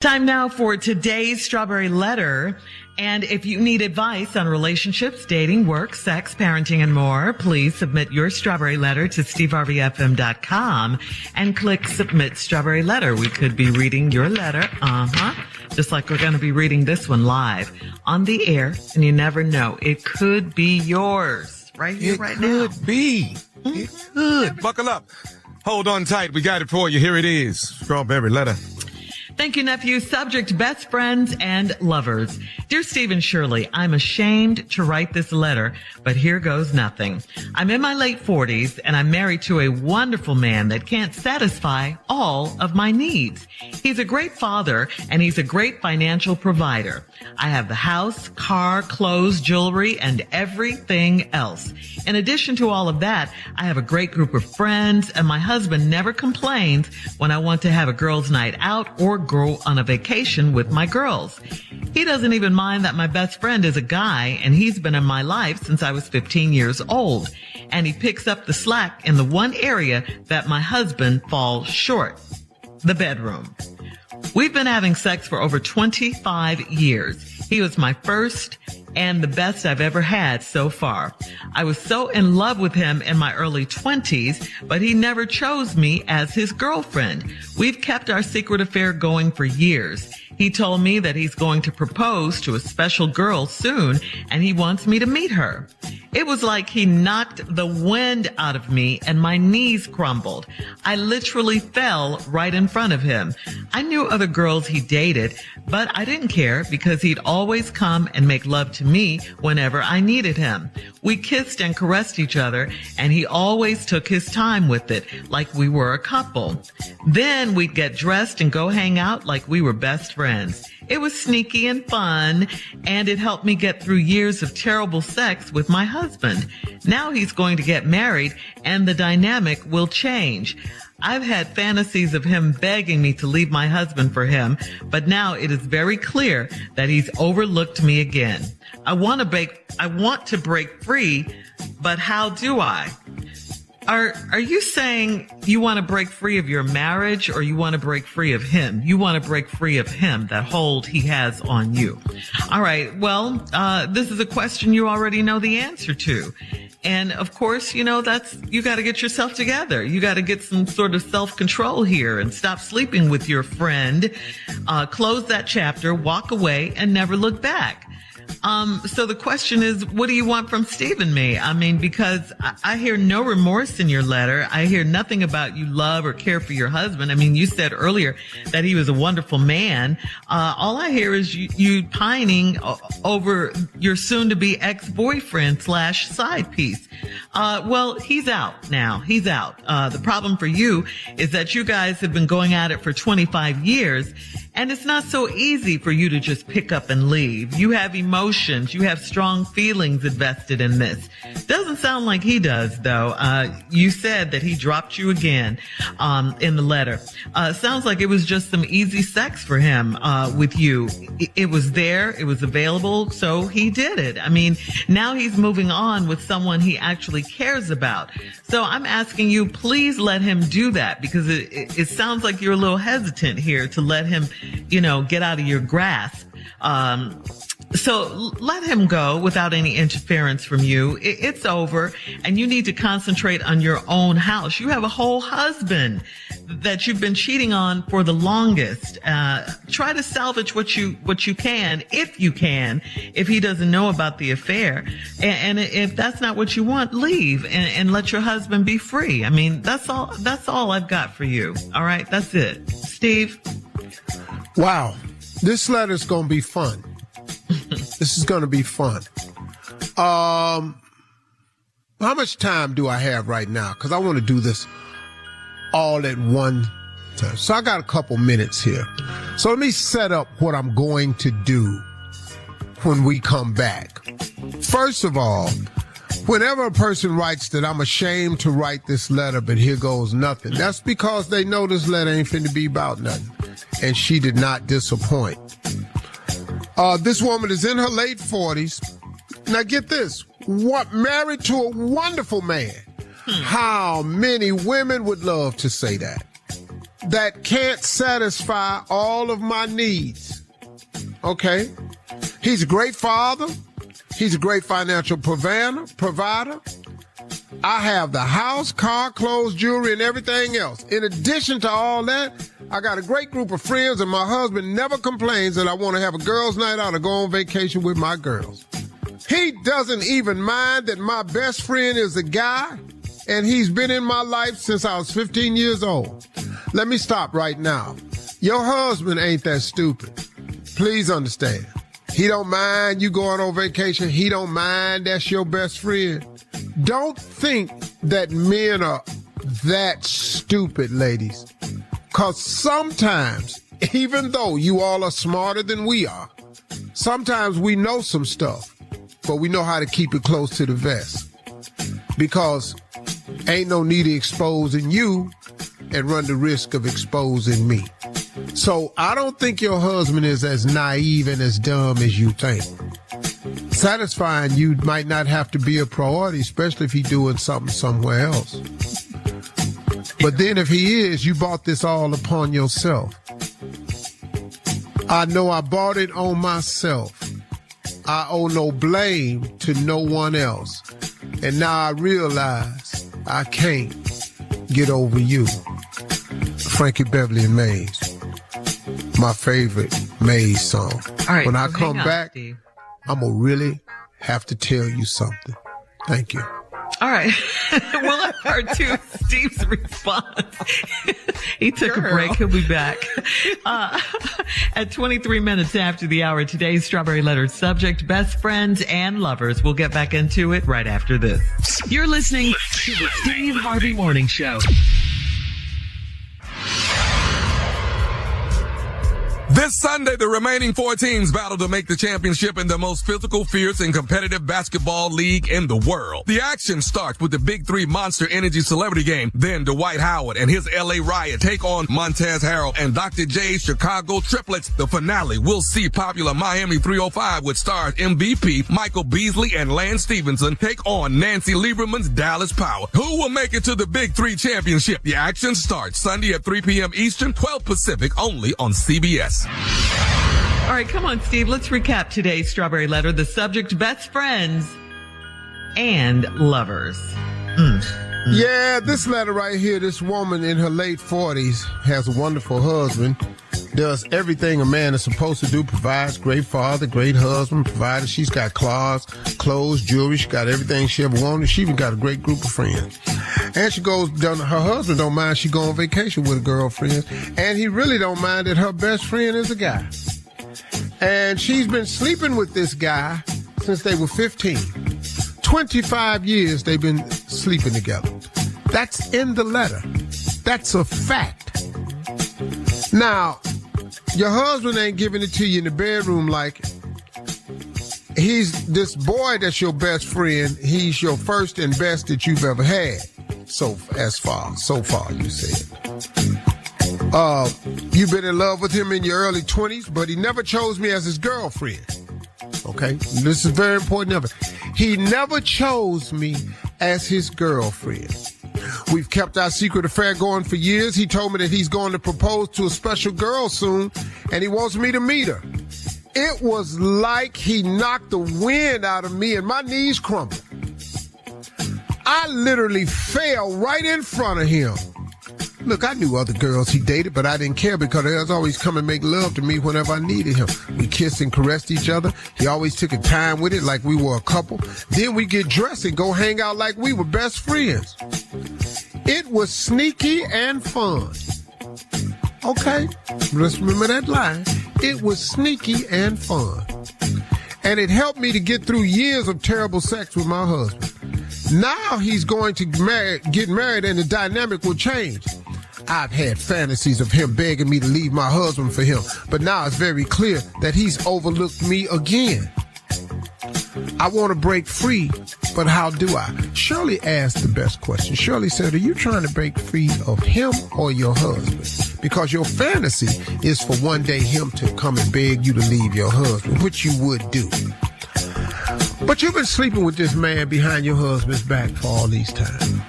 Time now for today's Strawberry Letter. And if you need advice on relationships, dating, work, sex, parenting, and more, please submit your Strawberry Letter to steveharveyfm.com and click Submit Strawberry Letter. We could be reading your letter, just like we're going to be reading this one live on the air. And you never know, it could be yours right here, right now. It could be. It could. Buckle up. Hold on tight. We got it for you. Here it is. Strawberry Letter. Thank you, nephew. Subject, best friends and lovers. Dear Steve and Shirley, I'm ashamed to write this letter, but here goes nothing. I'm in my late 40s and I'm married to a wonderful man that can't satisfy all of my needs. He's a great father and he's a great financial provider. I have the house, car, clothes, jewelry, and everything else. In addition to all of that, I have a great group of friends and my husband never complains when I want to have a girls' night out or go on a vacation with my girls. He doesn't even mind that my best friend is a guy and he's been in my life since I was 15 years old. And he picks up the slack in the one area that my husband falls short, the bedroom. We've been having sex for over 25 years. He was my first and the best I've ever had so far. I was so in love with him in my early 20s, but he never chose me as his girlfriend. We've kept our secret affair going for years. He told me that he's going to propose to a special girl soon, and he wants me to meet her. It was like he knocked the wind out of me and my knees crumbled. I literally fell right in front of him. I knew other girls he dated, but I didn't care because he'd always come and make love to me whenever I needed him. We kissed and caressed each other, and he always took his time with it, like we were a couple. Then we'd get dressed and go hang out like we were best friends. It was sneaky and fun, and it helped me get through years of terrible sex with my husband. Now he's going to get married, and the dynamic will change. I've had fantasies of him begging me to leave my husband for him, but now it is very clear that he's overlooked me again. I want to break free, but how do I? Are you saying you want to break free of your marriage or you want to break free of him? You want to break free of him, that hold he has on you. All right. Well, this is a question you already know the answer to. And of course, you got to get yourself together. You got to get some sort of self-control here and stop sleeping with your friend. Close that chapter, walk away, and never look back. So the question is, what do you want from Steve and me? I mean, because I hear no remorse in your letter. I hear nothing about you love or care for your husband. I mean, you said earlier that he was a wonderful man. All I hear is you pining over your soon-to-be ex-boyfriend / side piece. Well, he's out now. He's out. The problem for you is that you guys have been going at it for 25 years. And it's not so easy for you to just pick up and leave. You have emotions. You have strong feelings invested in this. Doesn't sound like he does, though. You said that he dropped you again in the letter. Sounds like it was just some easy sex for him with you. It was there. It was available. So he did it. I mean, now he's moving on with someone he actually cares about. So I'm asking you, please let him do that, because it sounds like you're a little hesitant here to let him get out of your grasp. So let him go without any interference from you. It's over, and you need to concentrate on your own house. You have a whole husband that you've been cheating on for the longest. Try to salvage what you can, if he doesn't know about the affair. And if that's not what you want, leave and let your husband be free. I mean, that's all I've got for you. All right. That's it. Steve. Wow. This letter's going to be fun. This is going to be fun. How much time do I have right now? Because I want to do this all at one time. So I got a couple minutes here. So let me set up what I'm going to do when we come back. First of all, whenever a person writes that I'm ashamed to write this letter, but here goes nothing, that's because they know this letter ain't finna be about nothing. And she did not disappoint. This woman is in her late 40s. Now get this, married to a wonderful man. How many women would love to say that? that can't satisfy all of my needs. Okay? He's a great father. He's a great financial provider. I have the house, car, clothes, jewelry, and everything else. In addition to all that, I got a great group of friends, and my husband never complains that I want to have a girls' night out or go on vacation with my girls. He doesn't even mind that my best friend is a guy, and he's been in my life since I was 15 years old. Let me stop right now. Your husband ain't that stupid. Please understand. He don't mind you going on vacation. He don't mind that's your best friend. Don't think that men are that stupid, ladies. Because sometimes, even though you all are smarter than we are, sometimes we know some stuff, but we know how to keep it close to the vest. Because ain't no need of exposing you and run the risk of exposing me. So I don't think your husband is as naive and as dumb as you think. Satisfying you might not have to be a priority, especially if he's doing something somewhere else. But then if he is, you bought this all upon yourself. I know I bought it on myself. I owe no blame to no one else. And now I realize I can't get over you. Frankie Beverly and Mays. My favorite Mays song. All right, when I so come hang on, back, Steve. I'm going to really have to tell you something. Thank you. All right. We'll have part two of Steve's response. He took a break. He'll be back. At 23 minutes after the hour, today's Strawberry Letter subject, best friends and lovers. We'll get back into it right after this. You're listening to the Steve Harvey Morning Show. This Sunday, the remaining 4 teams battle to make the championship in the most physical, fierce, and competitive basketball league in the world. The action starts with the Big 3 Monster Energy Celebrity Game. Then Dwight Howard and his LA Riot take on Montez Harrell and Dr. J's Chicago Triplets. The finale will see popular Miami 305 with stars MVP Michael Beasley and Lance Stevenson take on Nancy Lieberman's Dallas Power. Who will make it to the Big 3 Championship? The action starts Sunday at 3 p.m. Eastern, 12 Pacific, only on CBS. All right, come on, Steve. Let's recap today's Strawberry Letter. The subject, best friends and lovers. Yeah, this letter right here, this woman in her late 40s has a wonderful husband, does everything a man is supposed to do, provides, great father, great husband, provider. She's got clothes, jewelry. She got everything she ever wanted. She even got a great group of friends. And she goes down, her husband don't mind she go on vacation with a girlfriend. And he really don't mind that her best friend is a guy. And she's been sleeping with this guy since they were 15. 25 years they've been sleeping together. That's in the letter. That's a fact. Now, your husband ain't giving it to you in the bedroom like he's this boy that's your best friend. He's your first and best that you've ever had. So far, you said. You've been in love with him in your early 20s, but he never chose me as his girlfriend. Okay? This is very important. He never chose me as his girlfriend. We've kept our secret affair going for years. He told me that he's going to propose to a special girl soon, and he wants me to meet her. It was like he knocked the wind out of me, and my knees crumbled. I literally fell right in front of him. Look, I knew other girls he dated, but I didn't care because he was always come and make love to me whenever I needed him. We kissed and caressed each other. He always took a time with it like we were a couple. Then we get dressed and go hang out like we were best friends. It was sneaky and fun. Okay, let's remember that line. It was sneaky and fun. And it helped me to get through years of terrible sex with my husband. Now he's going to get married and the dynamic will change. I've had fantasies of him begging me to leave my husband for him, but now it's very clear that he's overlooked me again. I want to break free, but how do I? Shirley asked the best question. Shirley said, are you trying to break free of him or your husband? Because your fantasy is for one day him to come and beg you to leave your husband, which you would do. But you've been sleeping with this man behind your husband's back for all these times.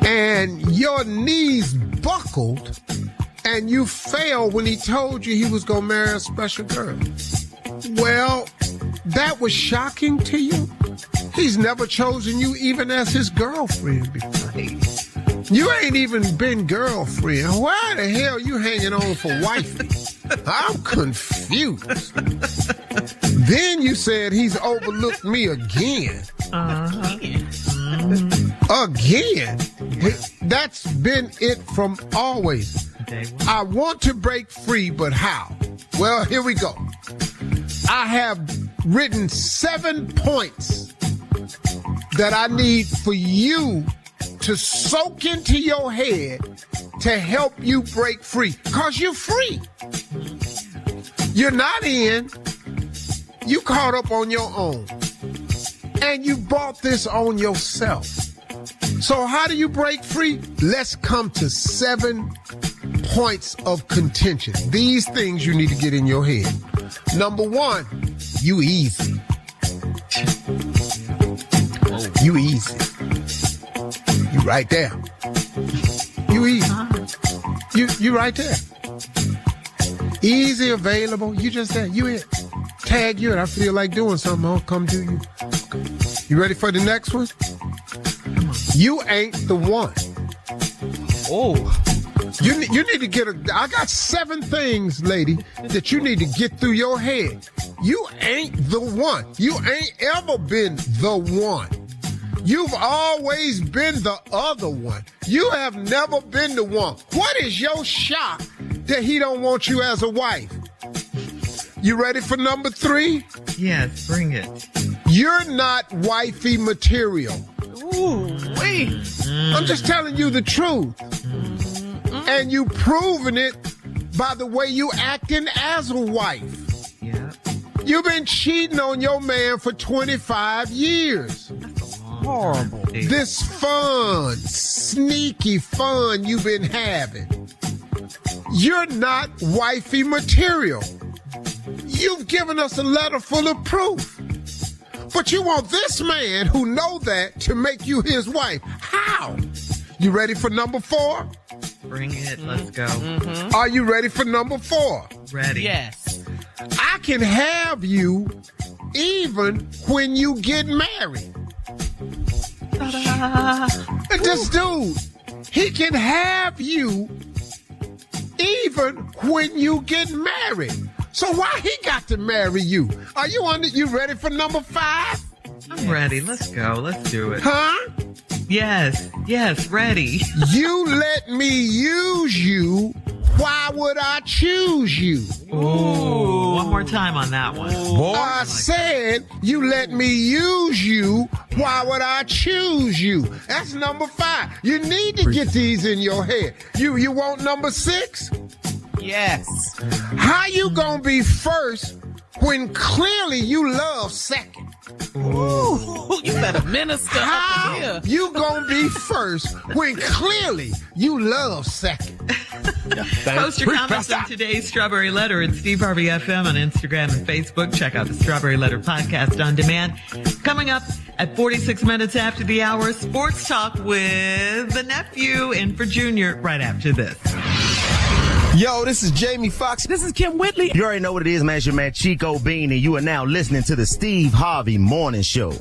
And your knees buckled and you failed when he told you he was going to marry a special girl. Well, that was shocking to you? He's never chosen you even as his girlfriend before. You ain't even been girlfriend. Why the hell you hanging on for wifey? I'm confused. Then you said he's overlooked me again. Again? That's been it from always. I want to break free, but how? Well, here we go. I have written 7 points that I need for you to soak into your head to help you break free. Because you're free. You're not in. You caught up on your own. And you bought this on yourself. So how do you break free? Let's come to 7 points of contention. These things you need to get in your head. Number 1, you easy. You easy. You right there. You easy. You right there. Easy, available. You just there. You it. Tag you and I feel like doing something. I'll come do you. You ready for the next one? You ain't the one. Oh. You need to get I got 7 things, lady, that you need to get through your head. You ain't the one. You ain't ever been the one. You've always been the other one. You have never been the one. What is your shock that he don't want you as a wife? You ready for number 3? Yes, bring it. You're not wifey material. Ooh, wait. I'm just telling you the truth. And you proving it by the way you acting as a wife. Yeah. You've been cheating on your man for 25 years. Horrible. This fun, sneaky fun you've been having. You're not wifey material. You've given us a letter full of proof. But you want this man who know that to make you his wife. How? You ready for number 4? Bring it. Let's go. Are you ready for number 4? Ready. Yes. I can have you even when you get married. This dude, he can have you even when you get married. So why he got to marry you? Are you ready for number 5? I'm ready. Let's go. Let's do it. Huh? Yes, ready. You let me use you. Why would I choose you? Ooh. One more time on that one. I said you let me use you. Why would I choose you? That's number 5. You need to get these in your head. You want number 6? Yes. How you gonna be first when clearly you love second? Ooh, you better minister up How in here. you gonna be first when clearly you love second? Post your comments on today's Strawberry Letter at Steve Harvey FM on Instagram and Facebook. Check out the Strawberry Letter podcast on demand. Coming up at 46 minutes after the hour, Sports Talk with the nephew in for Junior right after this. Yo, this is Jamie Foxx. This is Kim Whitley. You already know what it is, man. It's your man Chico Bean, and you are now listening to the Steve Harvey Morning Show.